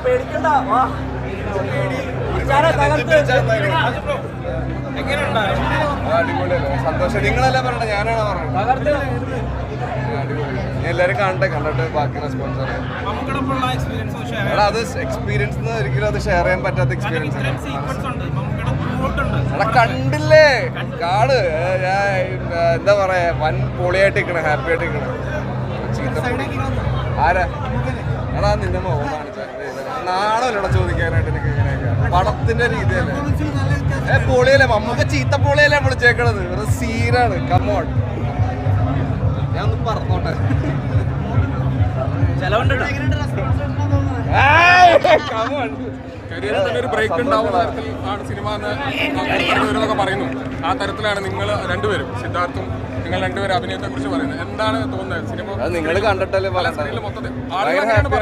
പേടിക്കണ്ട അടിപൊളിയല്ലേ, സന്തോഷം. നിങ്ങളല്ലേ പറഞ്ഞത്, ഞാനാണോ പറഞ്ഞത്? എല്ലാരും കണ്ടിട്ട് ബാക്കി റെസ്പോൺസ് അറിയാം. എടാ അത് എക്സ്പീരിയൻസ് ഒരിക്കലും അത് ഷെയർ ചെയ്യാൻ പറ്റാത്ത എക്സ്പീരിയൻസ് ആണ്. എടാ കണ്ടില്ലേ, കാട് എന്താ പറയാ, വൻ പൊളിയായിട്ട് നിൽക്കണേ, ഹാപ്പി ആയിട്ട് നിൽക്കണേ. ആരാ എടാ നിന്റെ മുഖം കാണിച്ചാൽ നാണല്ലോ ചോദിക്കാനായിട്ട്. എനിക്ക് ഇങ്ങനെയൊക്കെ പടത്തിന്റെ രീതിയല്ലേ, പൊളിയല്ലേ, മമ്മൂക്ക ചീത്ത പൊളിയല്ലേ വിളിച്ചേക്കണത്. ഒരു സീനാണ്. കമോൺ, ഞാൻ ഒന്ന് പറഞ്ഞോട്ടെ. കരിയറിൽ തന്നെ ഒരു ബ്രേക്ക് ഉണ്ടാവുന്ന തരത്തിൽ ആണ് സിനിമ എന്നൊക്കെ പറയുന്നു. ആ തരത്തിലാണ് നിങ്ങൾ രണ്ടുപേരും, സിദ്ധാർത്ഥും നിങ്ങൾ രണ്ടുപേരും അഭിനയത്തെ കുറിച്ച് പറയുന്നത്. എന്താണ് തോന്നുന്നത്? സിനിമ നിങ്ങൾ കണ്ടിട്ടല്ലേ മൊത്തത്തിൽ